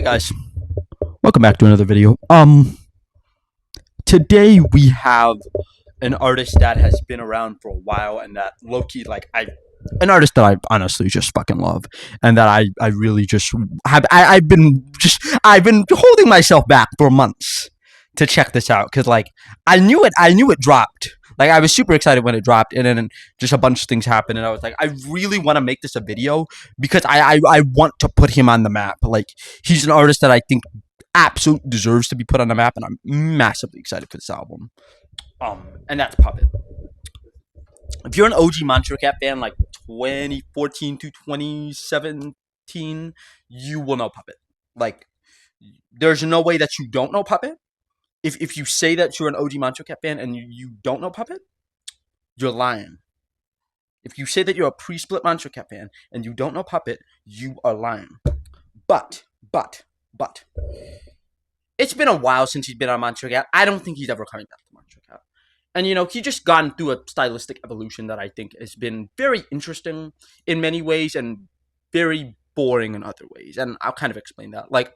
Hey guys, welcome back to another video. Today we have an artist that has been around for a while, and that low-key, an artist that I honestly just fucking love, and that I really just have. I've been holding myself back for months to check this out because I knew it dropped. Like I was super excited when it dropped, and then just a bunch of things happened, and I was like, I really want to make this a video because I want to put him on the map. Like he's an artist that I think absolutely deserves to be put on the map, and I'm massively excited for this album. And that's Puppet. If you're an OG Monstercat fan, like 2014 to 2017, you will know Puppet. Like, there's no way that you don't know Puppet. If you say that you're an OG Monstercat fan and you don't know Puppet, you're lying. If you say that you're a pre-split Monstercat fan and you don't know Puppet, you are lying. But, it's been a while since he's been on Monstercat. I don't think he's ever coming back to Monstercat. And, he just gone through a stylistic evolution that I think has been very interesting in many ways and very boring in other ways. And I'll kind of explain that. Like,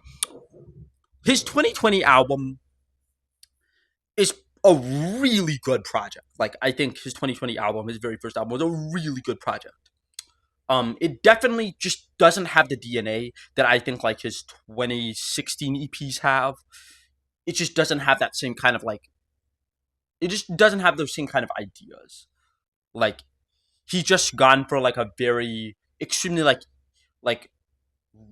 his 2020 album is a really good project. Like, I think his 2020 album, his very first album, was a really good project. It definitely just doesn't have the DNA that I think, like, his 2016 EPs have. It just doesn't have that same kind of, it just doesn't have those same kind of ideas. Like, he's just gone for like a very extremely like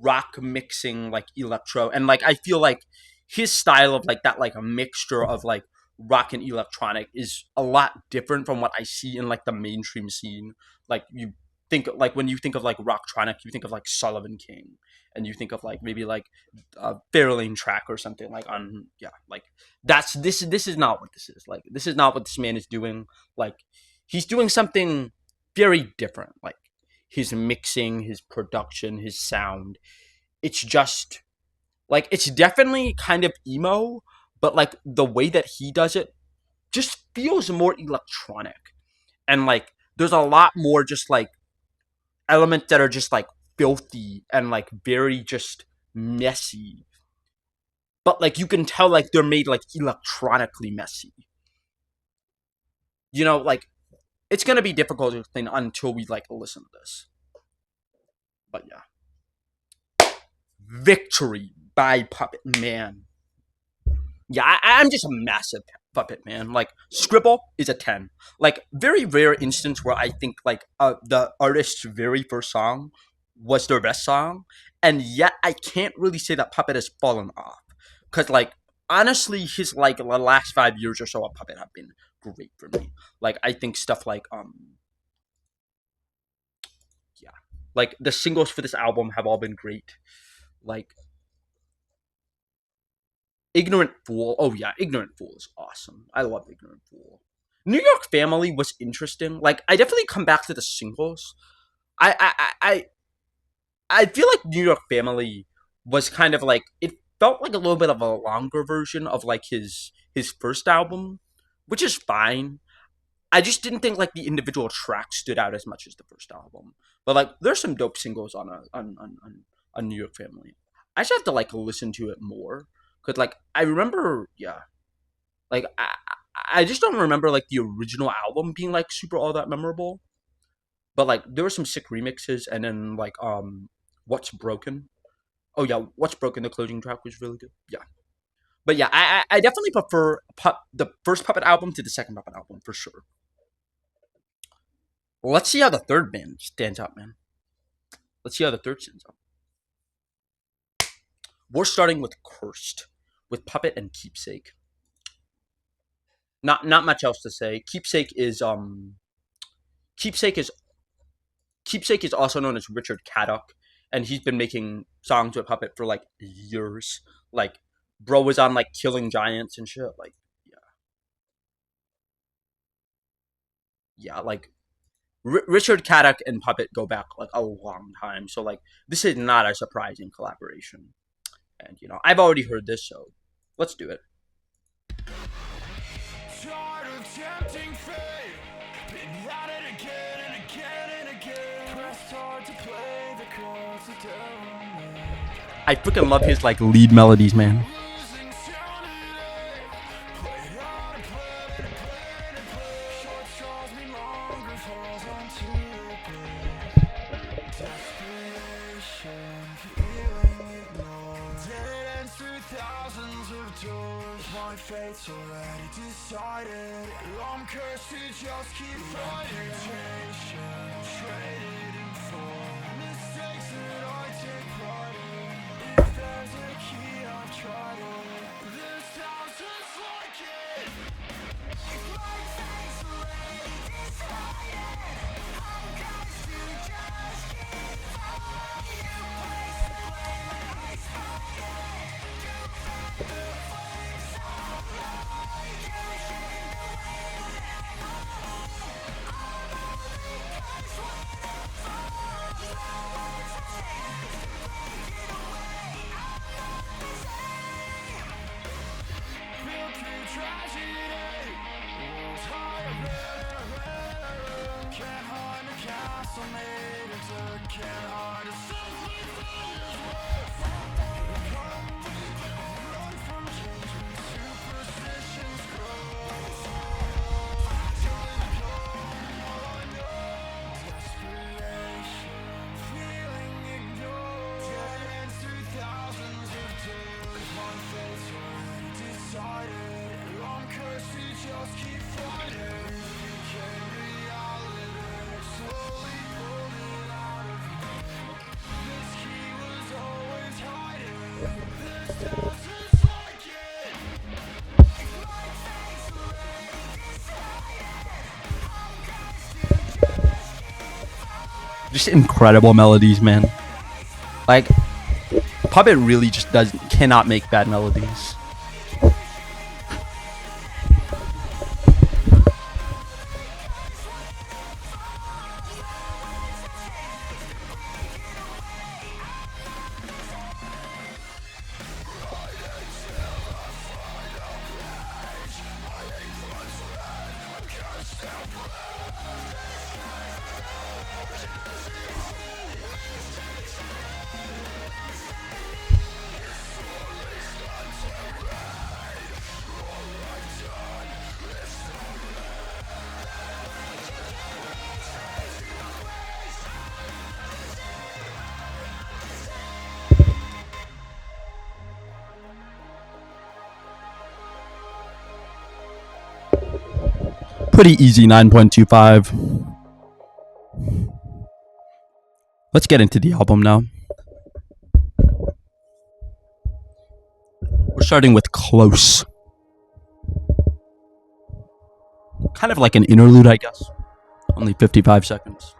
rock mixing, like electro, and like I feel like his style of like that, like a mixture of like rock and electronic, is a lot different from what I see in like the mainstream scene. Like you think like when you think of like rocktronic, you think of like Sullivan King, and you think of like maybe like a Fairlane track or something like on like this is not what this is. Like this is not what this man is doing. Like he's doing something very different. Like his mixing, his production, his sound. It's just like it's definitely kind of emo, but like the way that he does it just feels more electronic. And like there's a lot more just like elements that are just like filthy and like very just messy. But like you can tell like they're made like electronically messy. Like it's gonna be difficult to explain until we like listen to this. But yeah. Victory by Puppet Man. Yeah, I'm just a massive Puppet Man. Like Scribble is a 10. Like very rare instance where I think like the artist's very first song was their best song, and yet I can't really say that Puppet has fallen off. Cause like honestly, his like the last 5 years or so of Puppet have been great for me. Like I think stuff like yeah, like the singles for this album have all been great. Like Ignorant Fool. Oh yeah, Ignorant Fool is awesome. I love Ignorant Fool. New York Family was interesting. Like I definitely come back to the singles. I feel like New York Family was kind of like it felt like a little bit of a longer version of like his first album, which is fine. I just didn't think like the individual tracks stood out as much as the first album. But like there's some dope singles on New York Family. I just have to like listen to it more. Cause like I remember, yeah, like I just don't remember like the original album being like super all that memorable. But like there were some sick remixes, and then like What's Broken. Oh yeah, What's Broken, the closing track was really good. Yeah, but yeah, I definitely prefer the first Puppet album to the second Puppet album for sure. Well, let's see how the third band stands out, man. Let's see how the third stands out. We're starting with Cursed, with Puppet and Keepsake. Not much else to say. Keepsake is Keepsake is also known as Richard Caddock, and he's been making songs with Puppet for like years. Like, bro was on like Killing Giants and shit. Like, yeah, like Richard Caddock and Puppet go back like a long time. So like, this is not a surprising collaboration. And I've already heard this, so let's do it. Tired of tempting fate, been running again and again and again. Pressed hard to play the cards the devil made. I freaking love his like lead melodies, man. Fate's already decided. I'm cursed to just keep fighting. Traded in for mistakes that I take pride in. If there's a key, I've tried it. There's thousands like it. If my fate's already decided, I'm cursed to just keep fighting. You place the blame and I spite it. You find the flames of light. You shame the way that I hold. I'm only cursed when it falls. No one stands to break it away. I'm not the same. Built through tragedy. Walls higher, can't hide the castle made of dirt. Can't hide a simply failures worth. Come with it, run from change when superstitions grow. Till it become all I know. Desperation, feeling ignored. Dead ends through thousands of doors. My fate's already decided. I'm cursed to just keep fighting. Became reality, slowly pulled it out of me. This key was always hiding. There's thousands like it. If my fate's already decided, I'm cursed to just keep fighting. Just incredible melodies, man. Like, Puppet really just cannot make bad melodies. Pretty easy 9.25. Let's get into the album now. We're starting with Close. Kind of like an interlude, I guess. Only 55 seconds.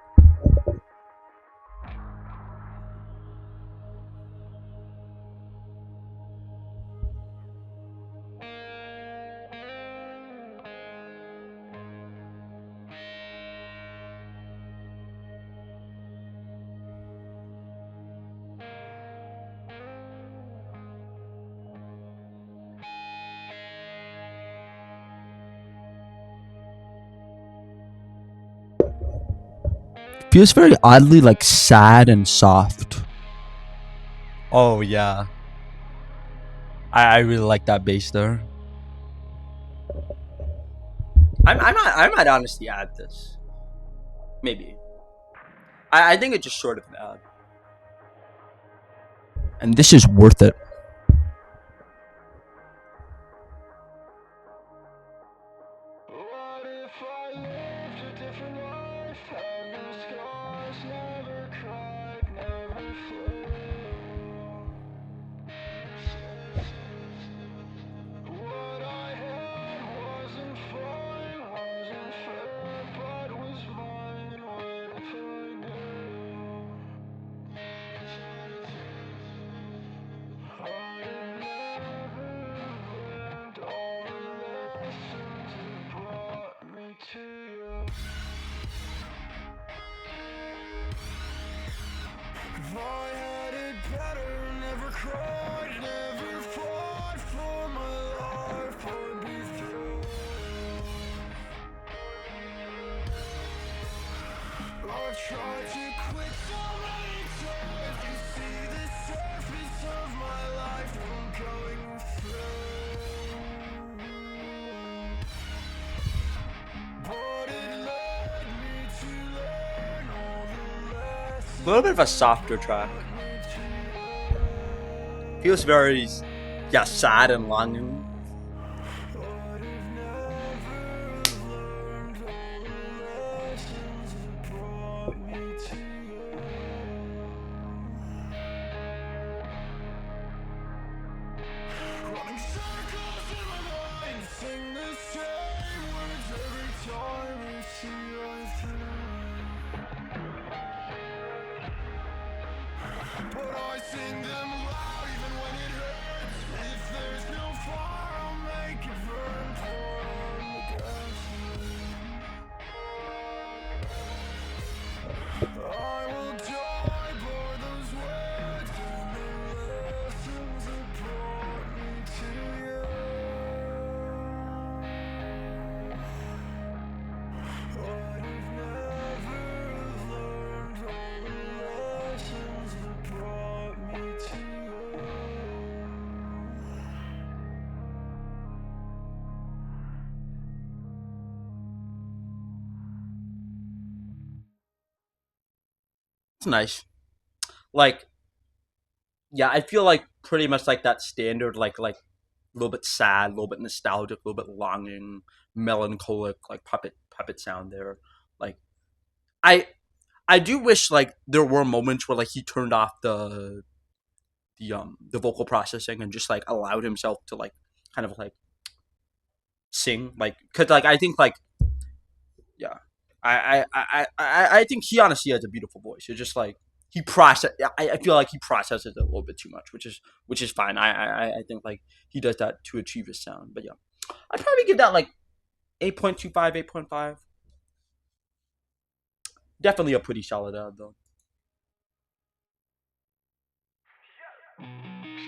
Feels very oddly like sad and soft. Oh yeah. I really like that bass there. I might honestly add this. Maybe. I think it's just sort of bad. And this is worth it. What if I lived a different life? Had no scars, never cried, never flew. What I had wasn't fine, wasn't fair, but was mine. What if I knew? I'd never learned all the lessons that brought me to you. If I had it better, never cried, never fought for my life, I'd be through. I've tried to quit so many times. You see the surface of A little bit of a softer track. Feels very, yeah, sad and longing. Running circles in my mind, sing the same words every time you see us through. But I sing them loud even when it hurts. If there's no fire, I'll make it burn for against me. I will die by those words and the lessons that brought me to you. I'd have never learned all the lessons that brought me to you. It's nice. Like, yeah, I feel like pretty much like that standard, like a little bit sad, a little bit nostalgic, a little bit longing, melancholic, like puppet sound there. Like, I I do wish like there were moments where like he turned off the vocal processing and just like allowed himself to like kind of like sing, like, because like I think like, yeah, I think he honestly has a beautiful voice. It's just like he process. I feel like he processes it a little bit too much, which is fine. I think like he does that to achieve his sound. But yeah, I'd probably give that like 8.25, 8.5. Definitely a pretty solid ad though.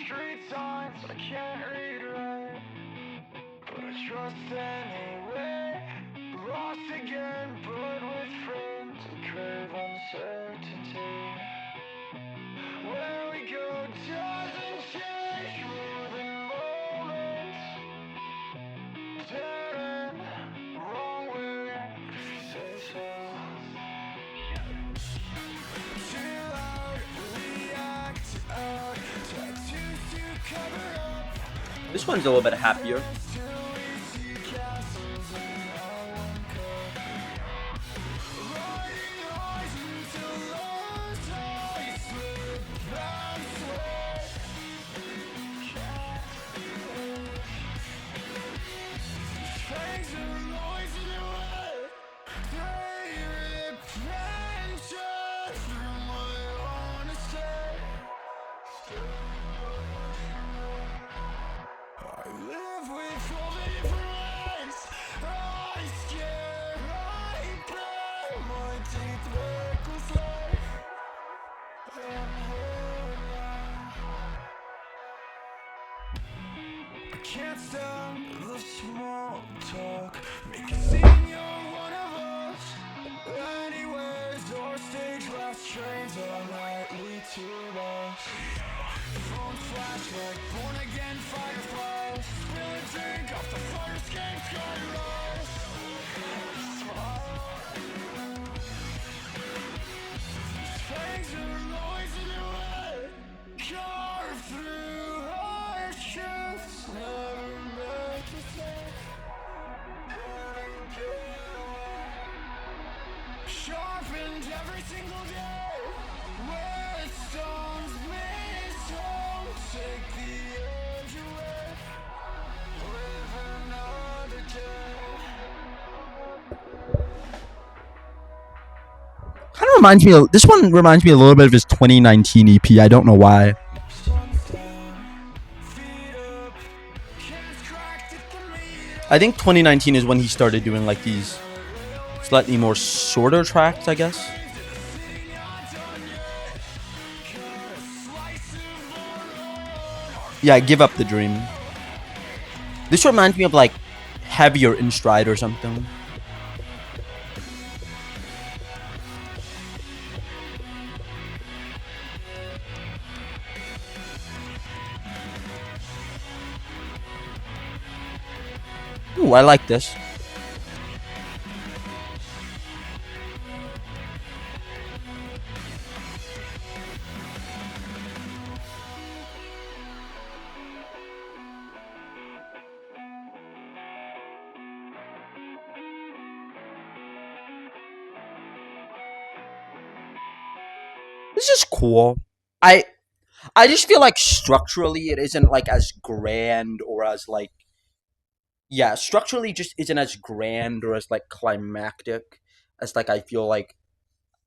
Street signs I can't read right, but I trust anyway. Lost again, but with friends we crave uncertainty. Where we go doesn't change more than moments. Dead end, wrong way, if you say so. Too loud, we act out. Tattoos to cover up. This one's a little bit happier. Till we see castles in our one cup. Riding highs until lows I slip and sway. Fangs are noising away. They rip and tear through my honesty. I live with all the different ways. I scare, I bear my teeth recklessly. I'm hurt now. I can't stand the small talk. Make it seem you're one of us. Anyways, our stage last trains all nightly to us. Phone flash like born again fireflies. Spill a drink off the fire escape skyrise. Fangs are noising away. Carve through our truths. Never meant to say. Sharpened every single day. Where stones miss home. Take the edge away. Live another day. Kind of reminds me of this one. Reminds me a little bit of his 2019 EP. I don't know why. Sun's down, feet up, cans cracked at the meat. I think 2019 is when he started doing like these slightly more shorter tracks, I guess. Yeah, Give Up the Dream. This reminds me of like Heavier in Stride or something. Ooh, I like this. This is cool. I I just feel like structurally it isn't like as grand or as like yeah, structurally just isn't as grand or as like climactic as like I feel like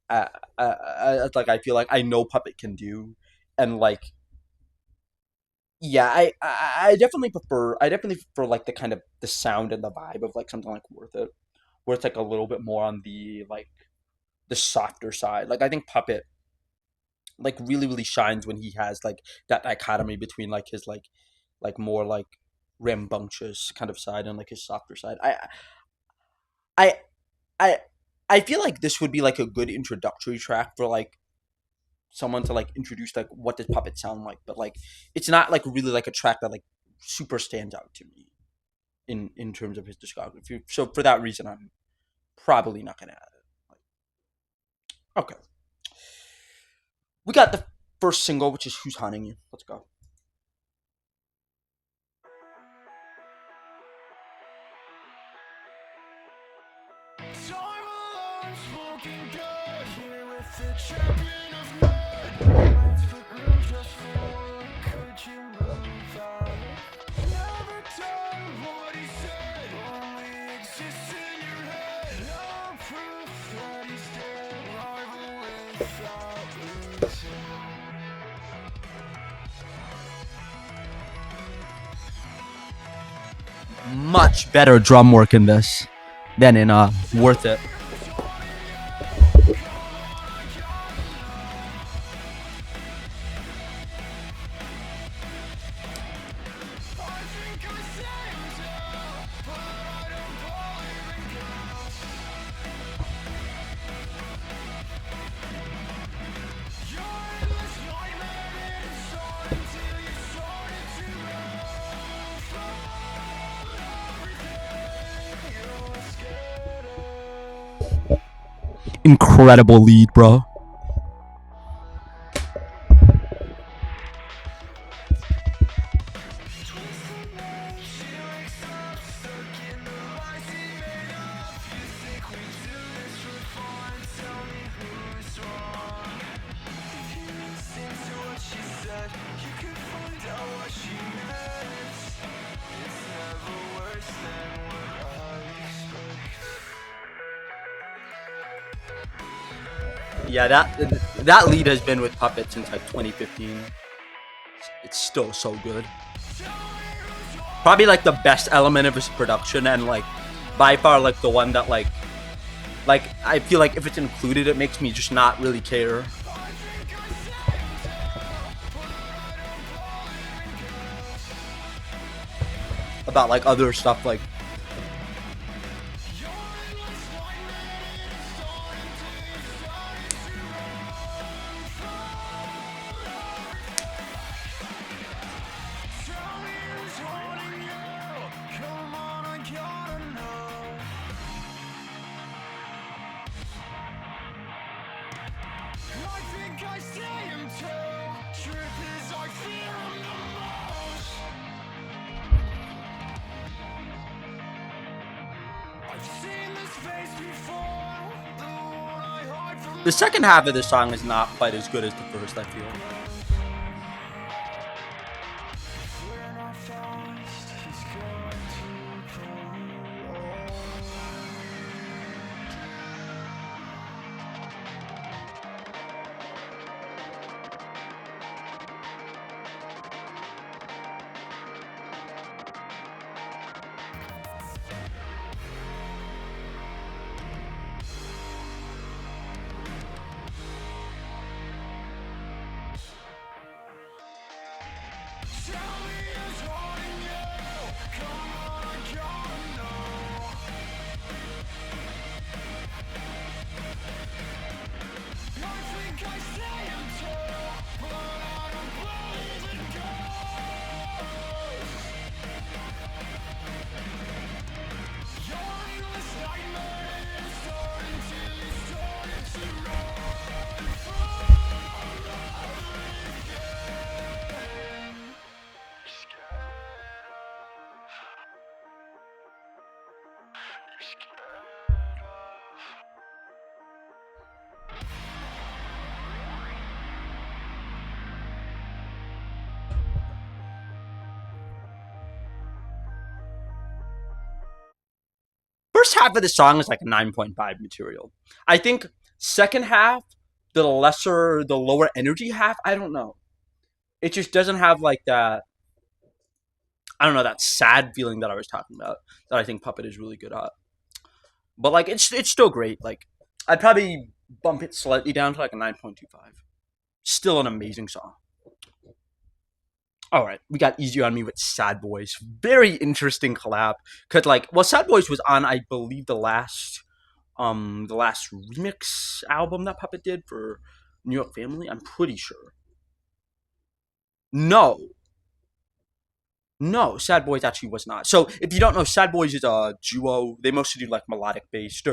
as like I feel like I know Puppet can do, and like yeah, I definitely prefer like the kind of the sound and the vibe of like something like Worth It, where it's like a little bit more on the like the softer side. Like I think Puppet like really shines when he has like that dichotomy between like his like more like rambunctious kind of side and like his softer side. I I I feel like this would be like a good introductory track for like someone to like introduce like what does Puppet sound like, but like it's not like really like a track that like super stands out to me in terms of his discography. So for that reason, I'm probably not gonna add it. Okay, we got the first single, which is "Who's Haunting You." Let's go. Time alone, smoking good. Here with the champion of men. Let's put room just for. Could you move out? Never done what he said. Only exists in your head. No proof that he's dead. Rival without reason. Much better drum work in this than in "Worth It." Incredible lead, bro. Yeah, that lead has been with Puppet since like 2015. It's still so good. Probably like the best element of his production, and like by far like the one that like I feel like if it's included, it makes me just not really care about like other stuff like the second half of the song is not quite as good as the first, I feel. first half of the song is like a 9.5 material. I think second half, the lower energy half, I don't know. It just doesn't have like that. I don't know, that sad feeling that I was talking about that I think Puppet is really good at. But like it's still great. Like I'd probably bump it slightly down to like a 9.25. Still an amazing song. All right, we got Easy on Me with Sad Boys. Very interesting collab because like, well, Sad Boys was on, I believe, the last remix album that Puppet did for New York Family. I'm pretty sure. No, no, Sad Boys actually was not. So if you don't know, Sad Boys is a duo. They mostly do like melodic bass.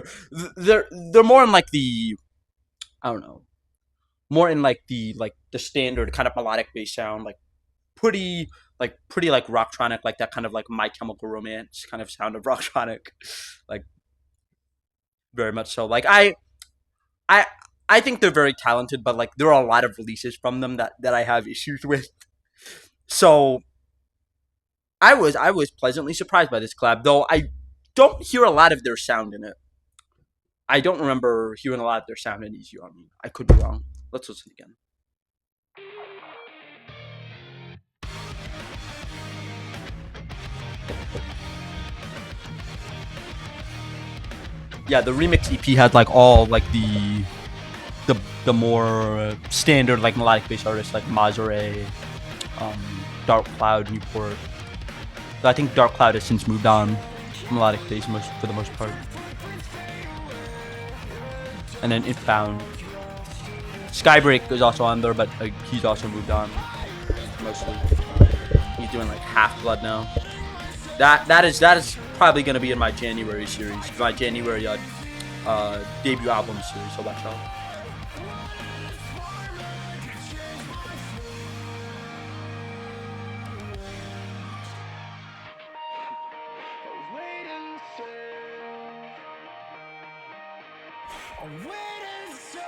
They're more in like the, I don't know, more in like the standard kind of melodic bass sound, pretty pretty like rocktronic, like that kind of like My Chemical Romance kind of sound of rocktronic, like very much so. Like I I think they're very talented, but like there are a lot of releases from them that I have issues with. So I was pleasantly surprised by this collab, though I don't hear a lot of their sound in it. I don't remember hearing a lot of their sound in Easy on Me. I could be wrong. Let's listen again. Yeah, the remix EP had like all like the the more standard like melodic bass artists like Mazare, um, Dark Cloud, Newport. So I think Dark Cloud has since moved on melodic bass most for the most part, and then Inbound. Skybreak is also on there, but he's also moved on mostly. He's doing like Half Blood now. That is probably gonna be in my January series, my January debut album series. So watch out. Wait and see. Wait and see.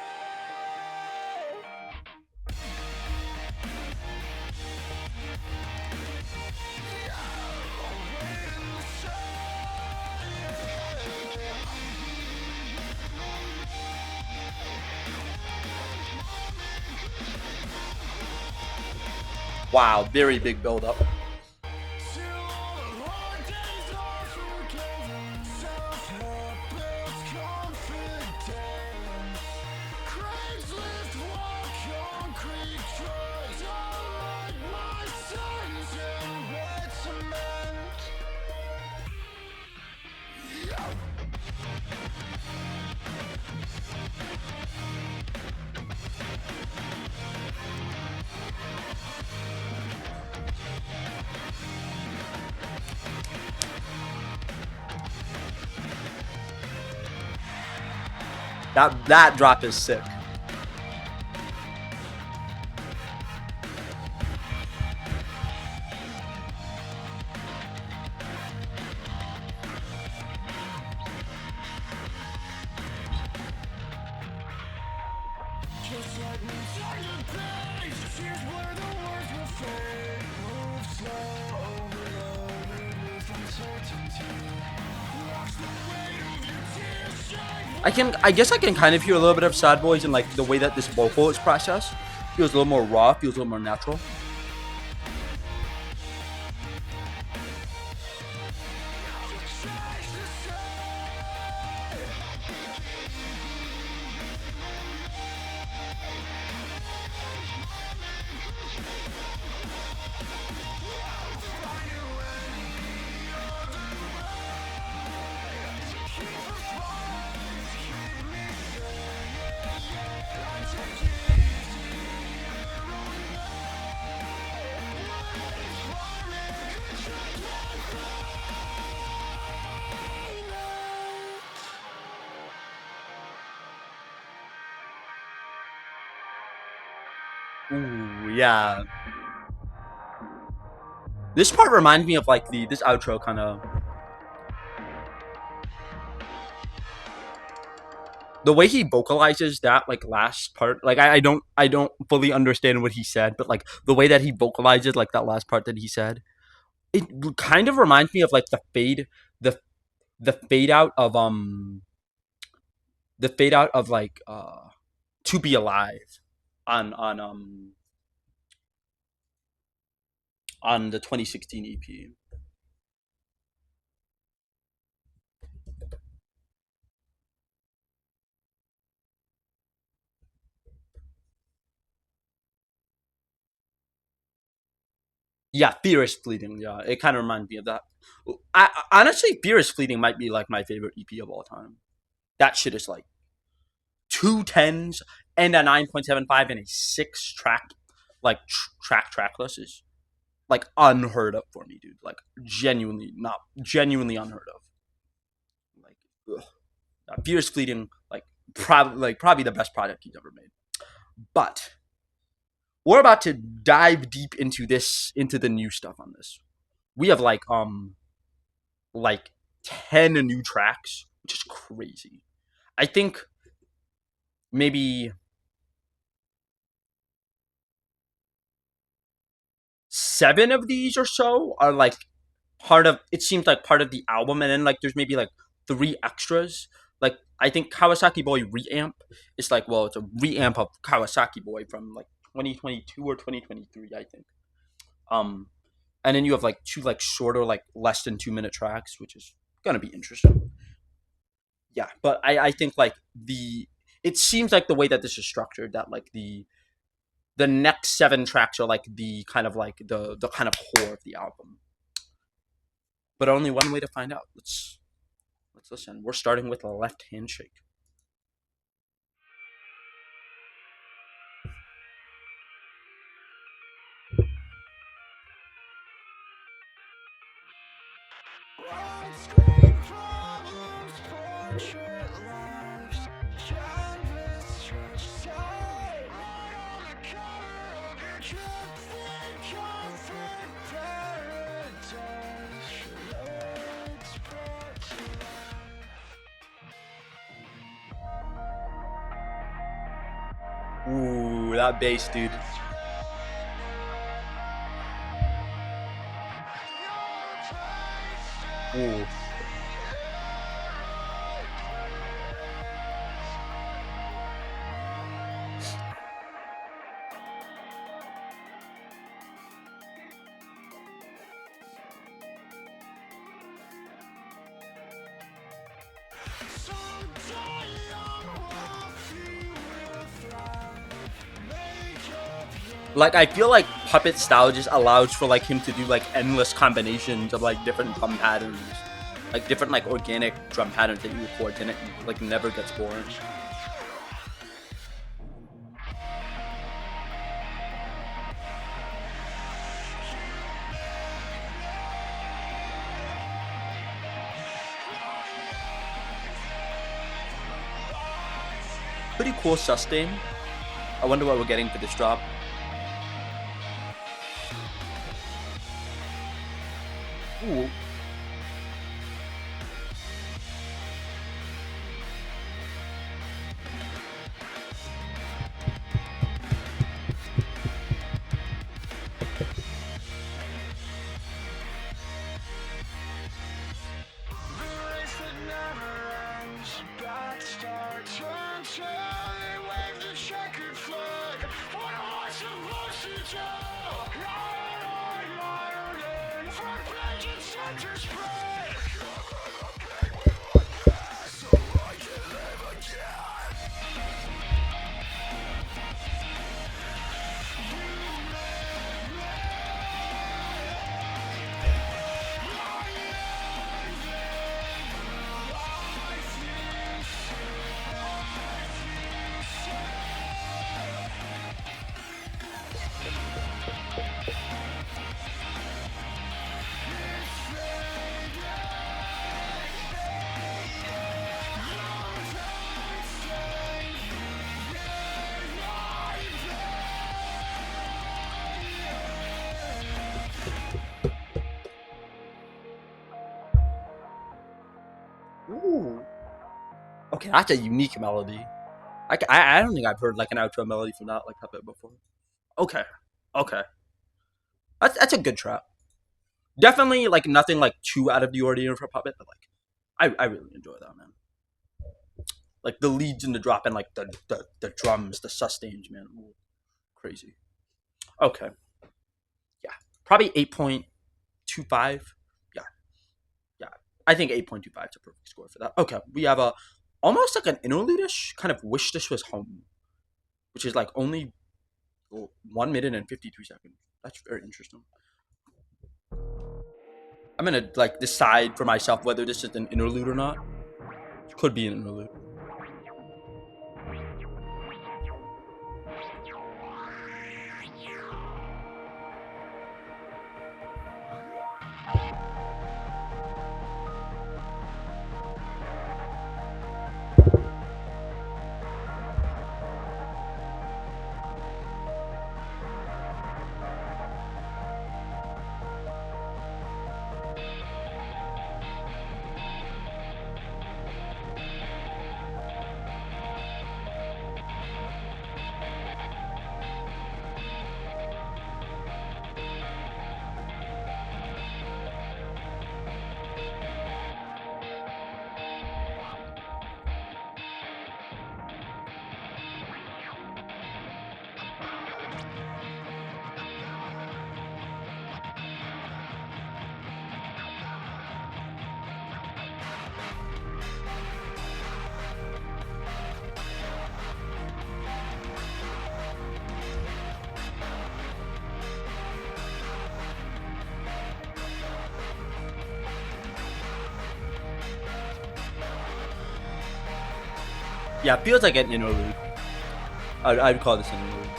Wow, very big build up. That drop is sick. Just like me, turn the page. Here's where the words will fade. Move slow, overloaded with uncertainty. Watch the weight of your tears shake. I guess I can kind of hear a little bit of Sad Boys in like the way that this vocal is processed. Feels a little more raw, feels a little more natural. Ooh, yeah. This part reminds me of like this outro kind of, the way he vocalizes that like last part. Like I don't fully understand what he said, but like the way that he vocalizes like that last part that he said, it kind of reminds me of like the the fade out of like To Be Alive on on the 2016 EP. Yeah, Fear is Fleeting. Yeah, it kind of reminds me of that. Honestly, Fear is Fleeting might be like my favorite EP of all time. That shit is like two tens and a 9.75 and a six track like track list is like unheard of for me, dude. Like genuinely unheard of. Like, ugh. Fear is Fleeting, probably the best product he's ever made. But we're about to dive deep into the new stuff on this. We have like 10 new tracks, which is crazy. I think maybe 7 of these or so are like part of it seems like part of the album, and then like there's maybe like 3 extras. Like I think Kawasaki Boy Reamp is like, well, it's a reamp of Kawasaki Boy from like 2022 or 2023, I think. Um and then you have like 2 like shorter, like less than 2-minute tracks, which is gonna be interesting. Yeah, but I think like the it seems like the way that this is structured, that like the next 7 tracks are like the kind of like the kind of core of the album. But only one way to find out. Let's listen. We're starting with a Left Handshake. Widescreen problems, portrait lives, canvas stretched out. Right on the cover of your drip-thin comfort paradise. Legs brought to Ooh, that bass, dude. Ooh. someday I'm happy with life. Make up Like I feel like Puppet style just allows for like him to do like endless combinations of like different drum patterns, like different like organic drum patterns that you record, and it like never gets boring. Pretty cool sustain. I wonder what we're getting for this drop. Ooh. the race that never ends. Bad start, turn tail, they wave the checkered flag. What am I supposed to do? Iron, front page and center spread. So I can live again. Ooh. Okay, that's a unique melody. I don't think I've heard like an outro melody from that like Puppet before. Okay, okay, that's a good track. Definitely like nothing like too out of the ordinary for Puppet, but like I really enjoy that, man. Like the leads and the drop and like the drums, the sustains, man. Ooh, crazy. Okay. Yeah. Probably 8.25. Yeah. Yeah. I think 8.25 is a perfect score for that. Okay. We have a almost like an interlude-ish kind of wish this was home, which is like only 1 minute and 53 seconds. That's very interesting. I'm gonna like decide for myself whether this is an interlude or not. It could be an interlude. Yeah, it feels like an interlude. I'd call this an interlude.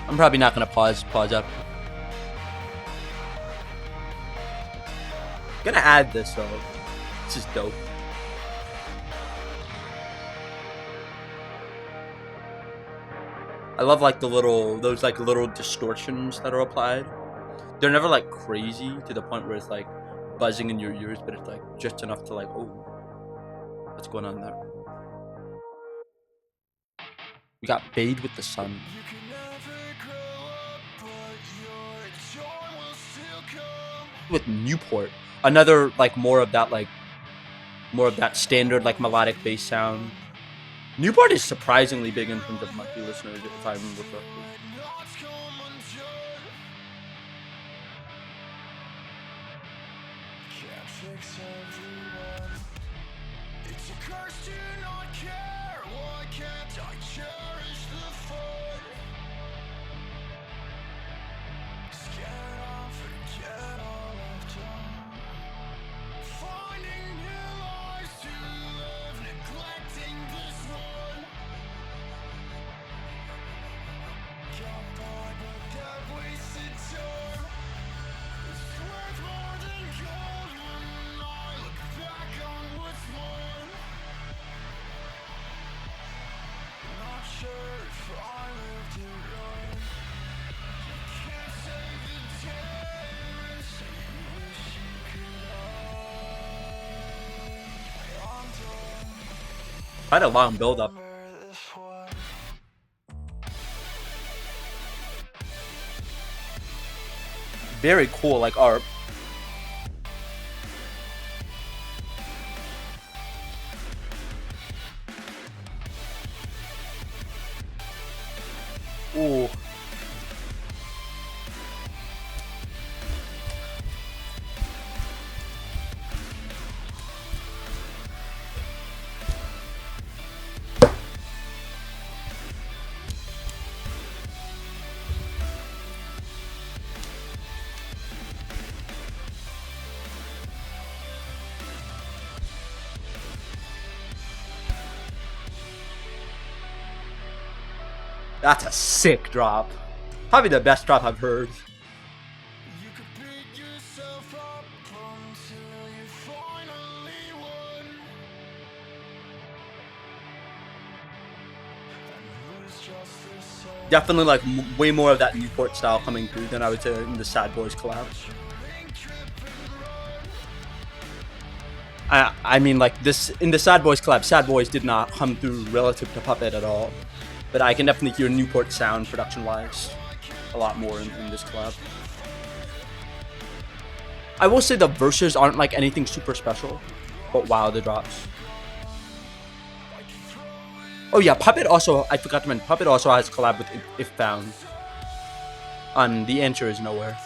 I'm probably not gonna pause up. Gonna add this though. This is dope. I love like those like little distortions that are applied. They're never like crazy to the point where it's like buzzing in your ears, but it's like just enough to like, oh, what's going on there? We got Fade with the Sun. With Newport, another like more of that standard like melodic bass sound. Newport is surprisingly big in terms of monthly listeners, if I remember correctly. Quite a long build up. Very cool, like art. Ooh. That's a sick drop. Probably the best drop I've heard. Definitely like way more of that Newport style coming through than I would say in the Sad Boys collab. I mean like this in the Sad Boys collab, Sad Boys did not hum through relative to Puppet at all. But I can definitely hear Newport sound production-wise a lot more in this collab. I will say the verses aren't like anything super special. But wow, the drops. Oh yeah, Puppet also, I forgot to mention, Puppet also has collab with If Found. The answer is nowhere.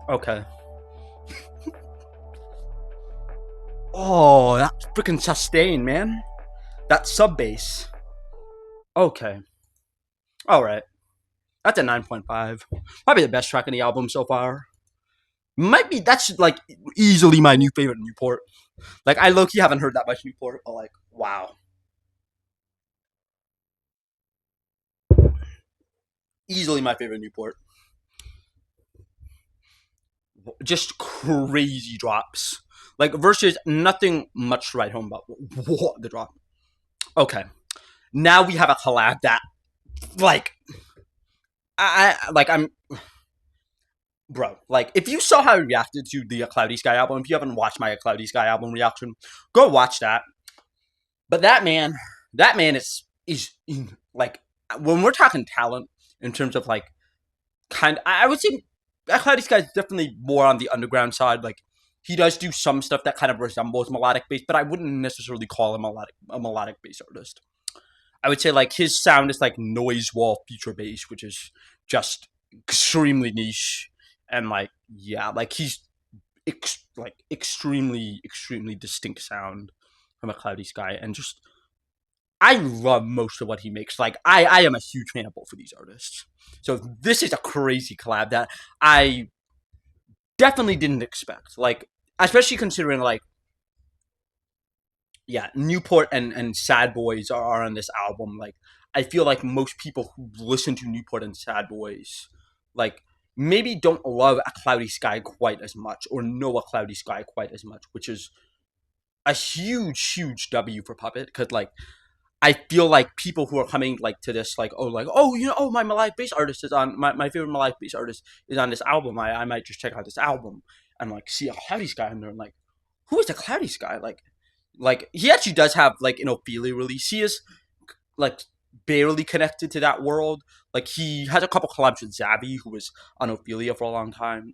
Okay. Oh, that's freaking sustain, man. That sub bass. Okay. Alright. That's a 9.5. Probably the best track on the album so far. Might be, that's like easily my new favorite Newport. Like, I low key haven't heard that much Newport, but like, wow. Easily my favorite Newport. Just crazy drops. Like, versus nothing much to write home about. What the drop. Okay. Now we have a collab that, like, I'm bro, like, if you saw how I reacted to the Cloudy Sky album, if you haven't watched my Cloudy Sky album reaction, go watch that. But that man is like, when we're talking talent in terms of like, I would say Cloudy Sky is definitely more on the underground side. Like, he does do some stuff that kind of resembles melodic bass, but I wouldn't necessarily call him a melodic bass artist. I would say like his sound is like noise wall feature bass, which is just extremely niche, and like, yeah, like he's like extremely distinct sound from a Cloudy Sky, and just I love most of what he makes. Like, I am a huge fan of both of these artists. So this is a crazy collab that I definitely didn't expect. Like, especially considering like, yeah, Newport and Sad Boys are on this album. Like, I feel like most people who listen to Newport and Sad Boys, like, maybe don't love A Cloudy Sky quite as much, or know A Cloudy Sky quite as much, which is a huge W for Puppet. Because like, I feel like people who are coming like to this, like, oh, you know, oh, my melodic bass artist is on my favorite melodic bass artist is on this album. I might just check out this album and like see A Cloudy Sky in there, and like, who is A Cloudy Sky? Like he actually does have like an Ophelia release. He is like barely connected to that world. Like, he has a couple collabs with Zabby, who was on Ophelia for a long time.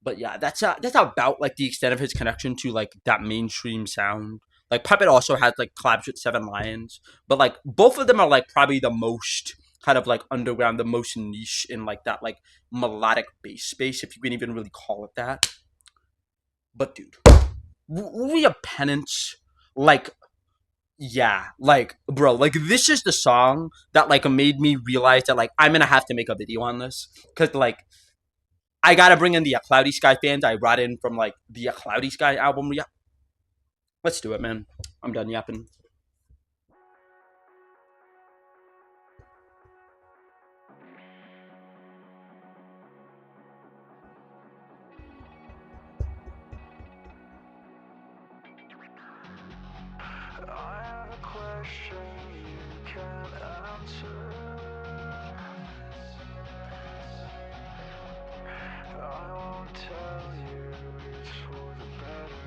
But yeah, that's about like the extent of his connection to like that mainstream sound. Like, Puppet also has like collabs with Seven Lions, but like both of them are like probably the most kind of like underground, the most niche in like that like melodic bass space, if you can even really call it that. But dude, we have Penance, like, yeah, like, bro, like, this is the song that like made me realize that like I'm gonna have to make a video on this, because like I gotta bring in the Cloudy Sky fans I brought in from like the Cloudy Sky album. Yeah, let's do it, man. I'm done yapping. I have a question you can't answer. I won't tell you, it's for the better.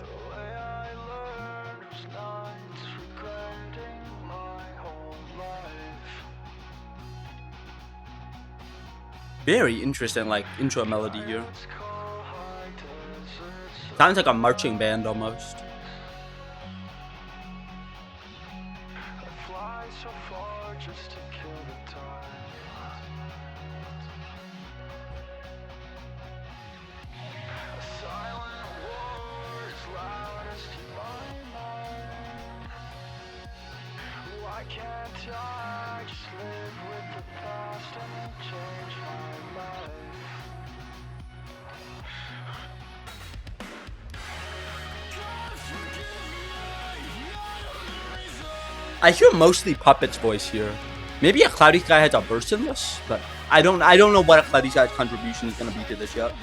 The way I learned was nights regretting my whole life. Very interesting, like, intro melody I here. know it's cold, high deserts. Sounds like a marching band almost. I fly so far just to kill the time. A silent war is loudest in my I hear mostly Puppet's voice here. Maybe a Cloudy Sky has a verse in this, but I don't know what a Cloudy Sky's contribution is gonna be to this yet.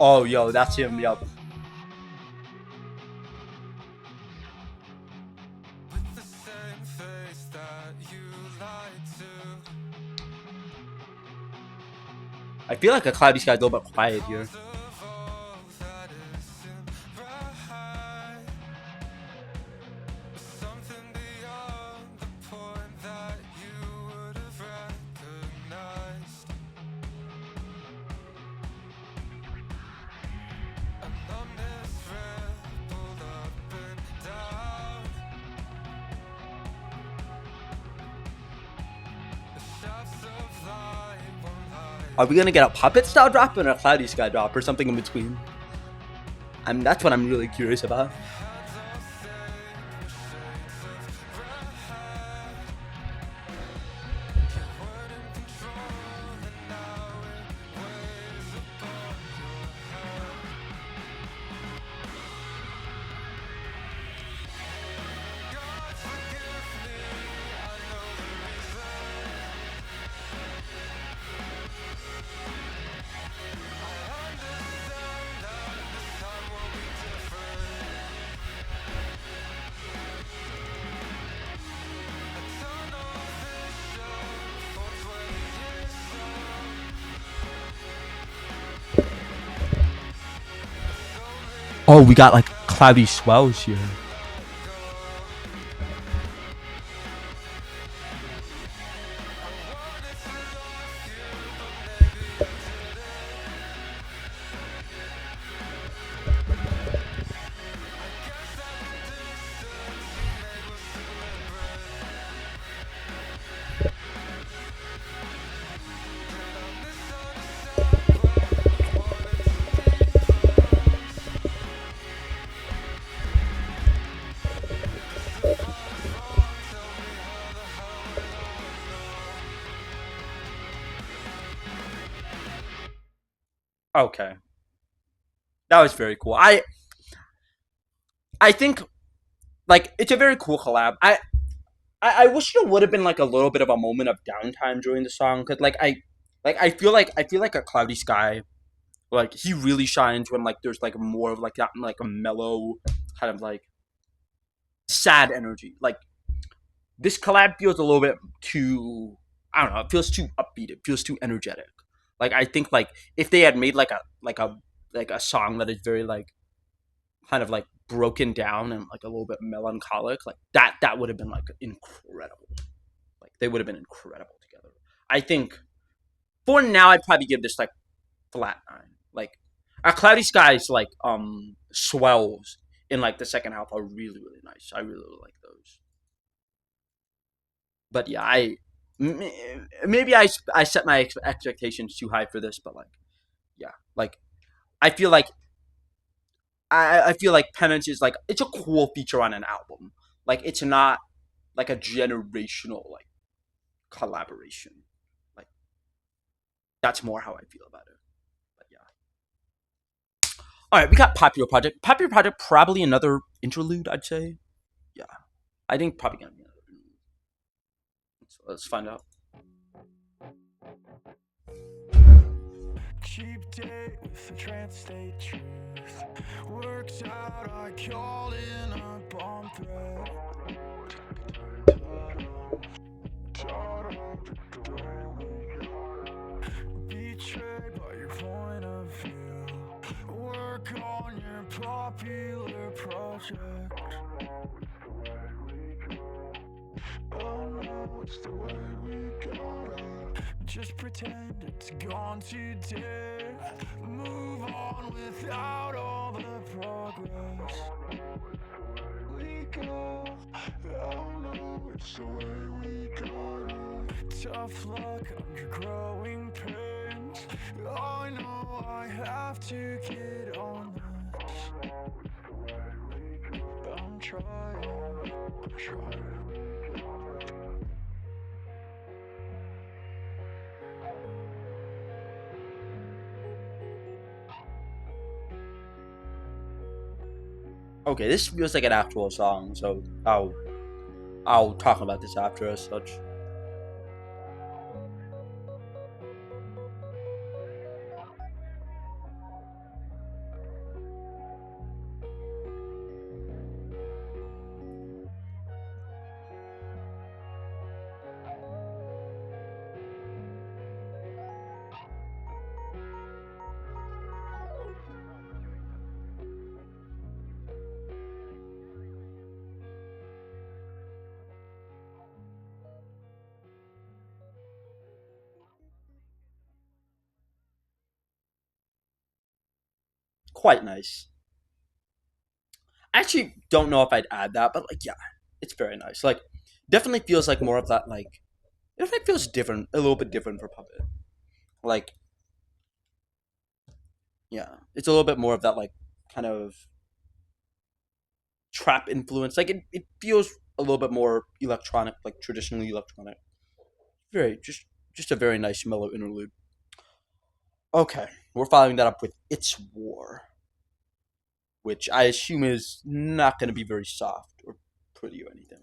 Oh, yo, that's him, yo. I feel like a Cloudy Sky's a little bit quiet here. Are we gonna get a Puppet style drop and a Cloudy Sky drop or something in between? That's what I'm really curious about. Oh, we got like cloudy swells here. Okay, that was very cool. I think like it's a very cool collab. I wish there would have been like a little bit of a moment of downtime during the song because I feel like a Cloudy Sky, like he really shines when like there's like more of like that like a mellow kind of like sad energy. Like this collab feels a little bit too, I don't know, it feels too upbeat, it feels too energetic. Like I think like if they had made like a song that is very like kind of like broken down and like a little bit melancholic, like that would have been like incredible. Like they would have been incredible together. I think for now I'd probably give this like flat 9. Like our Cloudy Skies like swells in like the second half are really nice. I really like those. But yeah, maybe I set my expectations too high for this, but like yeah, like I feel like I feel like Penance is like it's a cool feature on an album. Like it's not like a generational like collaboration. Like that's more how I feel about it. But yeah. All right, we got Popular Project. Popular Project probably another interlude, I'd say. Yeah, I think probably gonna be another interlude. So let's find out. Cheap date with the trans state truth. Works out, I call in a bomb threat. Betrayed by your point of view. Work on your popular project. Oh no, it's the way we gotta just pretend it's gone today. Move on without all the progress. We go, oh no. It's the way we gotta. Tough luck under growing pains. I know I have to get on this. I'm trying, I'm trying. Okay, this feels like an actual song, so I'll talk about this after as such. Quite nice. I actually don't know if I'd add that, but like, yeah, it's very nice. Like, definitely feels like more of that. Like, it definitely feels different, a little bit different for Puppet. Like, yeah, it's a little bit more of that like kind of trap influence. Like, it feels a little bit more electronic, like traditionally electronic. Very just a very nice mellow interlude. Okay, we're following that up with "It's War," which I assume is not going to be very soft or pretty or anything.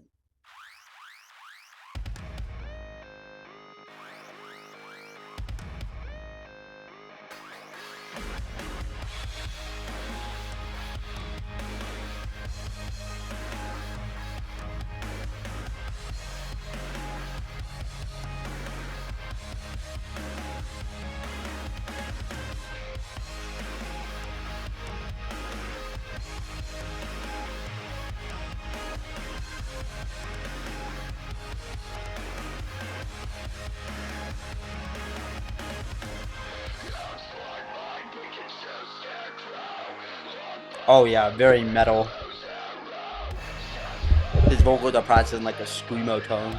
Oh yeah, very metal. His vocals are processed in like a screamo tone.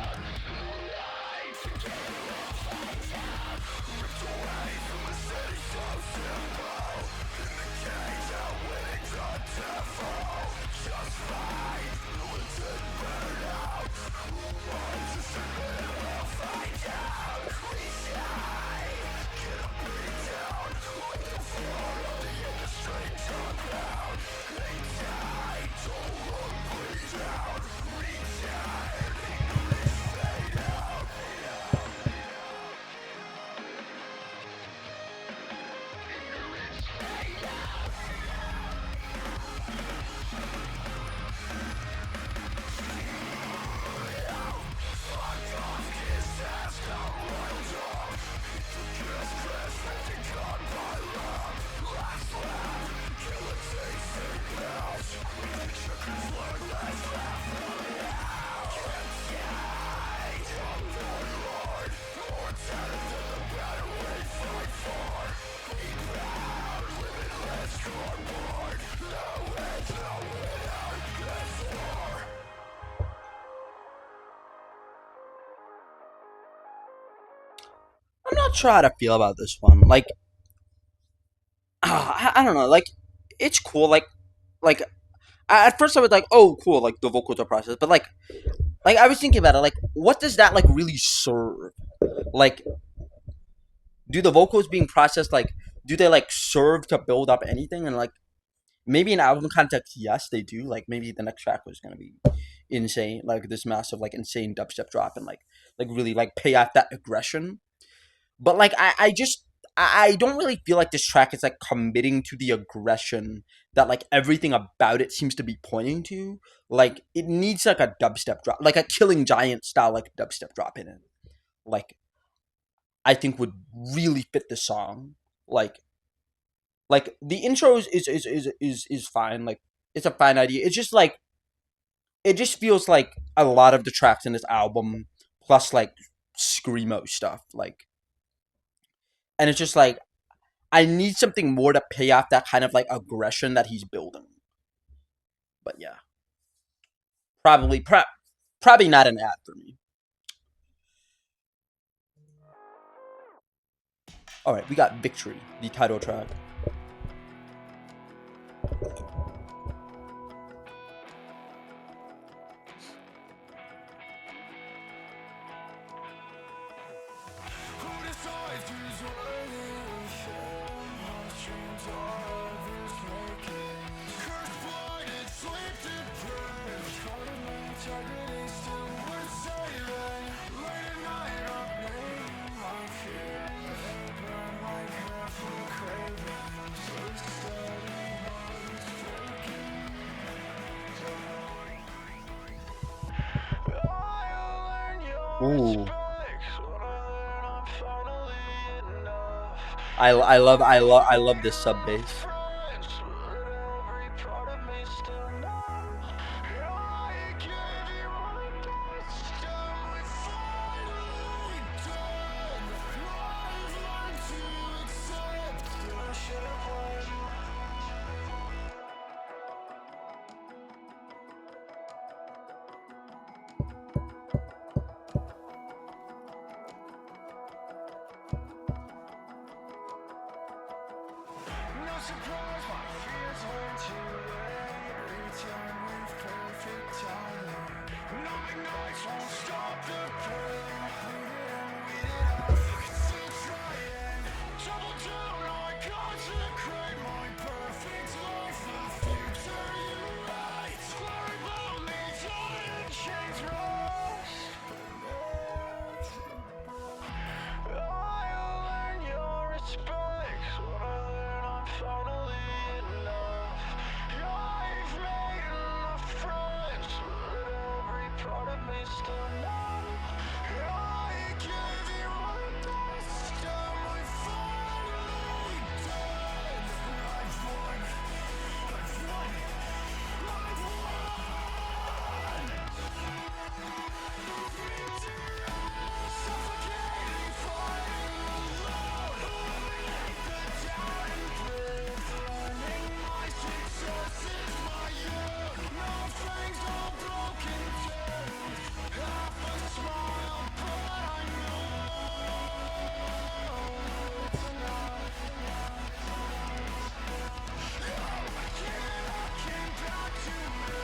I'm not sure how to feel about this one. Like, I don't know. Like, it's cool. Like at first I was like, oh, cool. Like the vocals are processed, but like I was thinking about it. Like, what does that like really serve? Like, do the vocals being processed like do they like serve to build up anything? And like maybe in album context, yes, they do. Like maybe the next track was gonna be insane, like this massive like insane dubstep drop and like really like pay off that aggression. But like I don't really feel like this track is like committing to the aggression that like everything about it seems to be pointing to. Like it needs like a dubstep drop, like a Killing Giant style like dubstep drop in it. Like I think would really fit the song. Like the intro is fine. Like it's a fine idea. It's just like it just feels like a lot of the tracks in this album plus like screamo stuff. Like and it's just like I need something more to pay off that kind of like aggression that he's building. But yeah, probably prep. Probably not an ad for me. All right, we got Victory, the title track. Who decides who's worthy of him? Our dreams are others making. Cursed, blinded, sleep deprived. Caught in my integrity, still worth saving. Late at night, I'm laying my fear. They burn like hair for craving. So steady, heart is breaking. I'll learn your Ooh, respect when I learn I'm finally enough. I love this sub bass. No surprise, my fears were too late. Return with perfect timing. Numbing nights won't stop the pain. Bleeding, weeded out, still trying. Double down, I consecrate my perfect life. The future you write. Glory about me, tie and chains rust. I'll earn your respect when I learn I'm finally enough. I've made enough friends, but every part of me still numb. I gave you my best, am I finally done? I've won, I've won, I've won! Suffocating, fighting alone. Down breath, learning my success is my own. No fangs, no broken tooth. Half a smile, but I know it's looking back to me.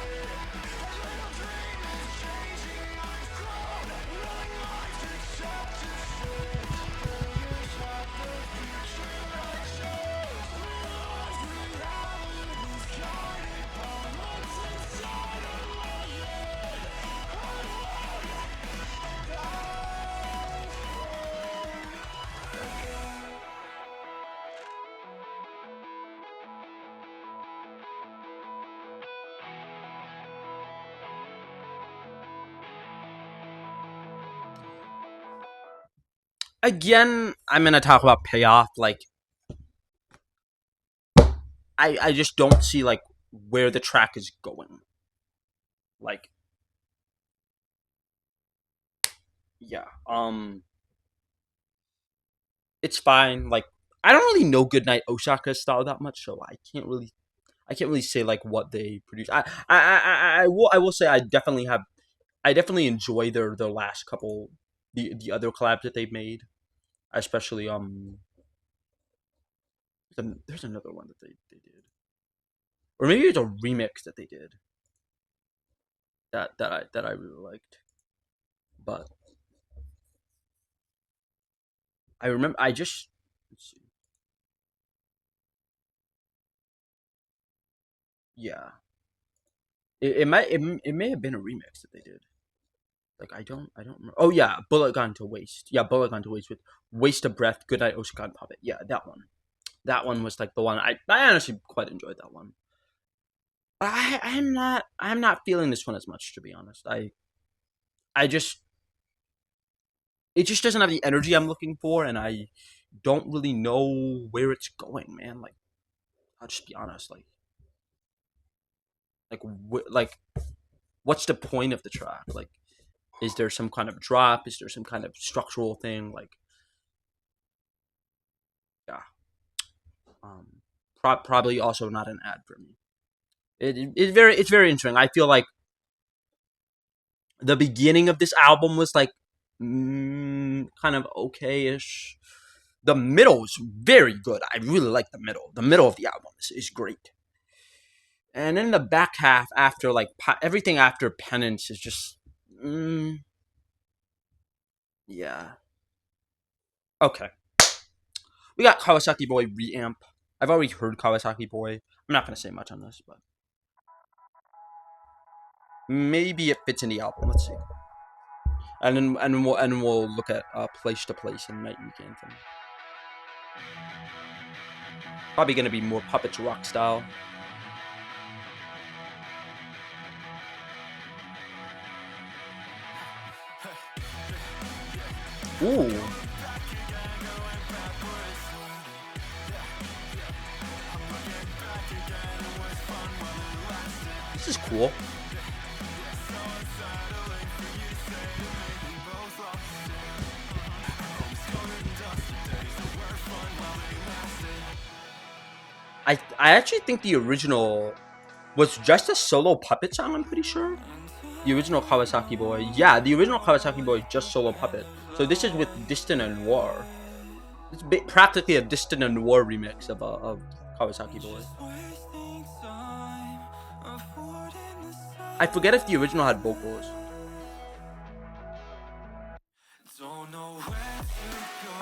A little dream is changing, I've grown. Willing life except to fit. Failures at the future I chose. Realize reality's guided by what's inside of my head. Again, I'm gonna talk about payoff. Like, I just don't see like where the track is going. Like, yeah, it's fine. Like, I don't really know Goodnight Osaka's style that much, so I can't really say like what they produce. I will say I definitely enjoy their last couple the other collabs that they've made, especially there's another one that they did, or maybe it's a remix that they did that I really liked. But I remember I just let's see. Yeah, it may have been a remix that they did. Like I don't remember. Oh yeah, Bullet Gone to Waste. Yeah, Bullet Gone to Waste with Waste of Breath, Goodnight Osaka Puppet. Yeah, that one. That one was like the one I honestly quite enjoyed that one. But I'm not feeling this one as much, to be honest. I just it just doesn't have the energy I'm looking for, and I don't really know where it's going, man. Like I'll just be honest, like what's the point of the track? Like, is there some kind of drop? Is there some kind of structural thing? Like, yeah, um, probably also not an ad for me. It's very interesting. I feel like The beginning of this album was like kind of okay-ish. The middle is very good. I really like the middle. The middle of the album is great. And then the back half, after like everything after Penance, is just yeah. Okay, we got Kawasaki Boy Reamp. I've already heard Kawasaki Boy. I'm not gonna say much on this, but maybe it fits in the album. Let's see. And then we'll look at place to place and Night Week Anthem. Probably gonna be more puppets rock style. Ooh, this is cool. I actually think the original was just a solo puppet song. I'm pretty sure. The original Kawasaki Boy. Yeah, the original Kawasaki Boy is just solo puppet. So this is with Distant and Noir. It's practically a Distant and Noir remix of Kawasaki Boy. I forget if the original had vocals. Don't know where to go,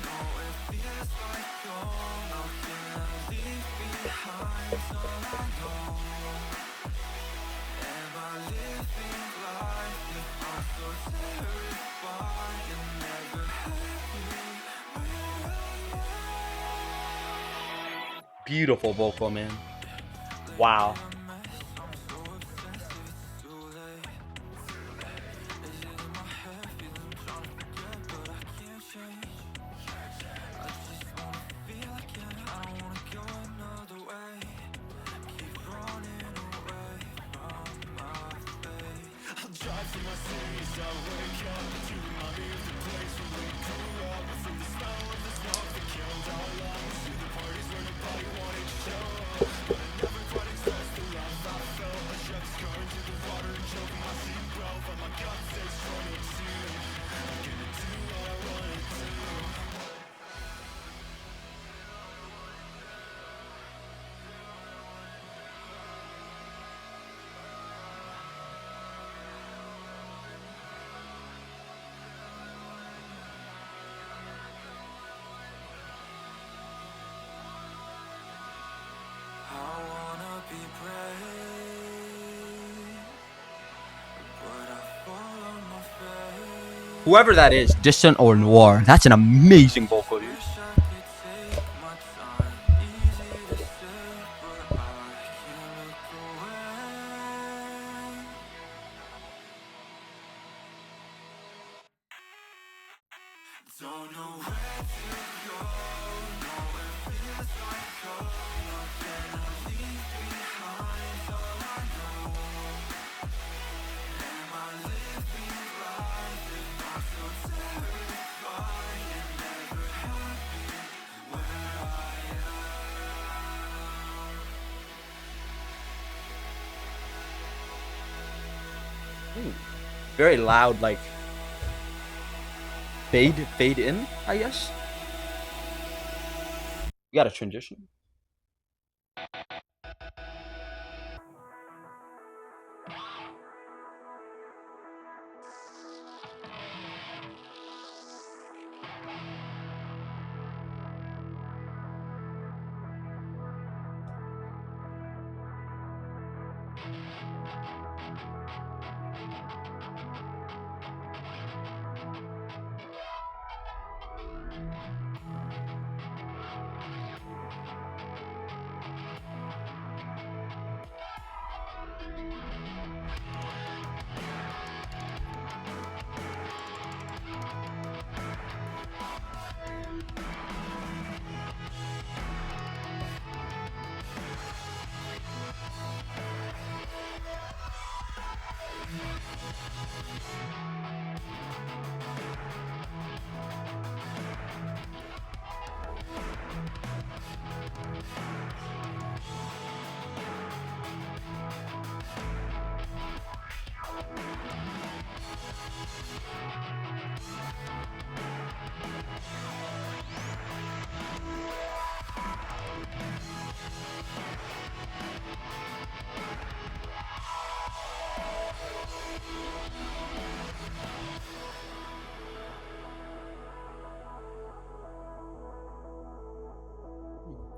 no, it feels like home. Nothing I leave behind, so I know. Am I living life if I'm so terrified and never happy where I am? Beautiful vocal, man. Wow. Whoever that is, Distant or Noir, that's an amazing vocal, dude. Don't know where to go, no, it feels like home. Nothing I leave behind, so I know. Am I living life if I'm so terrified and never happy where I am? Ooh. Very loud, like fade in, I guess. We got a transition.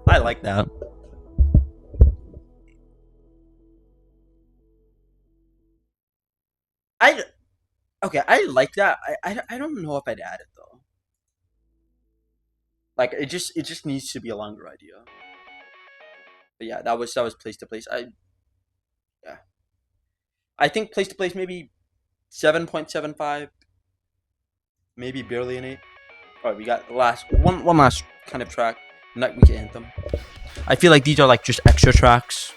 I like that. I okay. I like that. I don't know if I'd add it though. Like it just needs to be a longer idea. But yeah, that was place to place. Yeah. I think place to place maybe 7.75, maybe barely an 8. All right, we got the last one last kind of track, Night Week Anthem. I feel like these are like just extra tracks,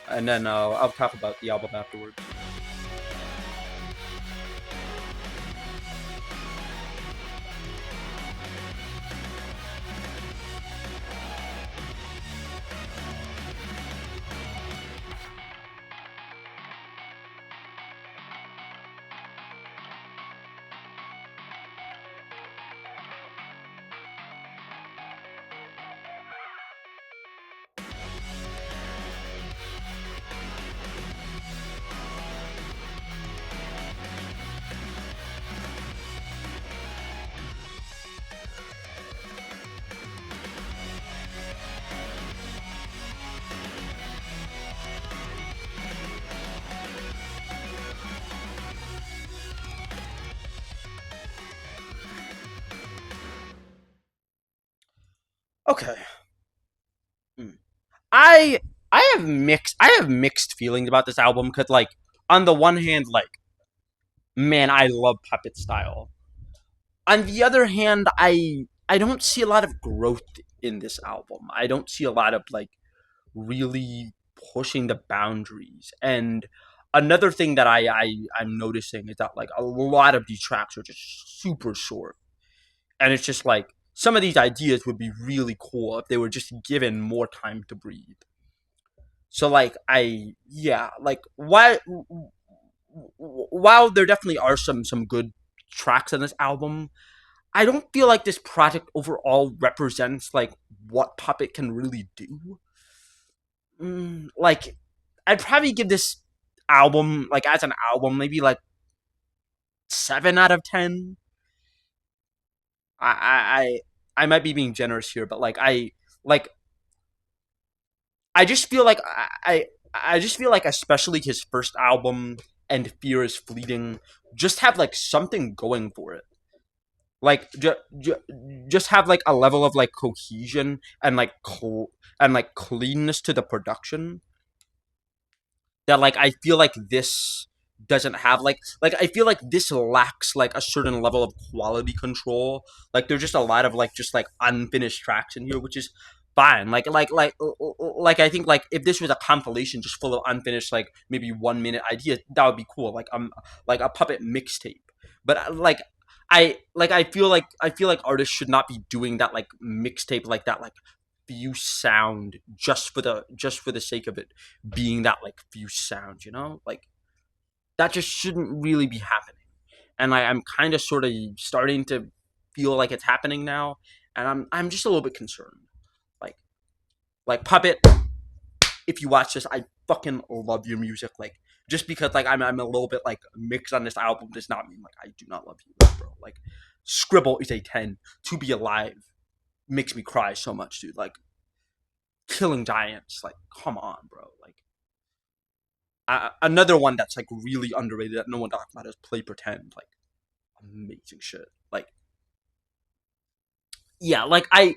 and then I'll talk about the album afterwards. Okay. Hmm. I I have mixed feelings about this album because like on the one hand, like man, I love Puppet style. On the other hand, I don't see a lot of growth in this album. I don't see a lot of like really pushing the boundaries. And another thing that I'm noticing is that like a lot of these tracks are just super short, and it's just like some of these ideas would be really cool if they were just given more time to breathe. So like I yeah like while there definitely are some good tracks on this album, I don't feel like this project overall represents like what Puppet can really do. Like I'd probably give this album like as an album maybe like 7 out of 10. I I I might be being generous here, but like I just feel like I just feel like especially his first album and Fear is Fleeting just have like something going for it. Like just have like a level of like cohesion and like and like cleanness to the production that like I feel like this doesn't have like I feel like this lacks like a certain level of quality control. Like there's just a lot of like just like unfinished tracks in here, which is fine. Like I think like if this was a compilation just full of unfinished like maybe 1 minute ideas, that would be cool. Like a Puppet mixtape. But I feel like artists should not be doing that like mixtape like that like few sound just for the sake of it being that like few sound, like that just shouldn't really be happening. And I'm kind of sort of starting to feel like it's happening now, and I'm just a little bit concerned. Like like Puppet, if you watch this, I fucking love your music. Like just because like I'm a little bit like mixed on this album does not mean like I do not love you, bro. Like Scribble is a 10. To Be Alive makes me cry so much, dude. Like Killing Giants, like come on, bro. Like another one that's like really underrated that no one talks about is Play Pretend. Like amazing shit. Like yeah, like I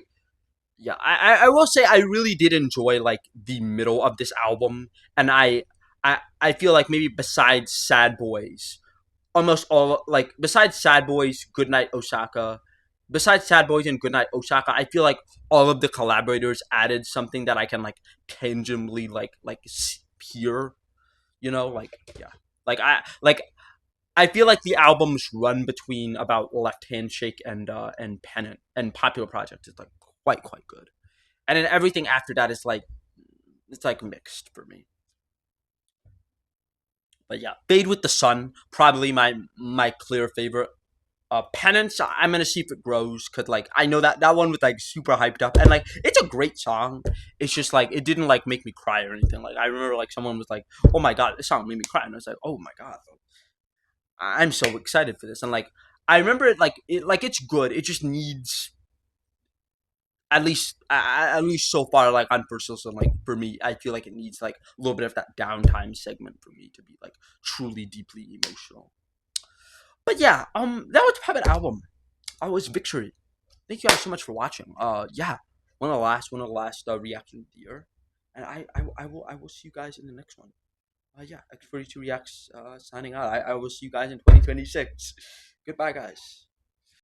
will say I really did enjoy like the middle of this album, and I feel like maybe besides Sad Boys, almost all like besides Sad Boys, Goodnight Osaka, besides Sad Boys and Goodnight Osaka, I feel like all of the collaborators added something that I can like tangibly like hear. Like yeah, like I feel like the albums run between about Left Handshake and Pennant and Popular Project is like quite good, and then everything after that is like it's like mixed for me. But yeah, Fade with the Sun probably my clear favorite. Penance, I'm gonna see if it grows, cause like I know that one was like super hyped up, and like it's a great song. It's just like it didn't like make me cry or anything. Like I remember like someone was like, "Oh my god, this song made me cry," and I was like, "Oh my god, I'm so excited for this." And like I remember it's good. It just needs at least so far like on personal, so like for me, I feel like it needs like a little bit of that downtime segment for me to be like truly deeply emotional. But yeah, that was the Puppet album. Oh, it's Victory. Thank you guys so much for watching. Yeah, one of the last reactions of the year, and I will see you guys in the next one. Yeah, X42 Reacts signing out. I will see you guys in 2026. Goodbye, guys.